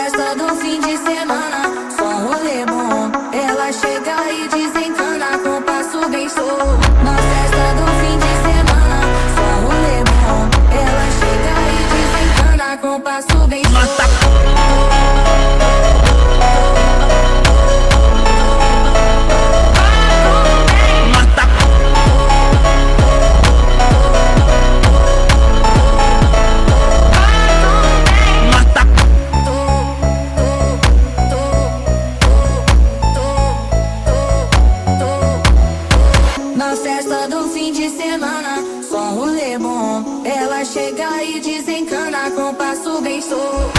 festa do fim de semana, só um rolê bom. Ela chega e desencana com passo bem solto. Na festa do fim de semana, só um rolê bom. Ela chega e desencana com passo bem solto. Na festa do fim de semana, só um rolê bom. Ela chega e desencana com passo bem solto.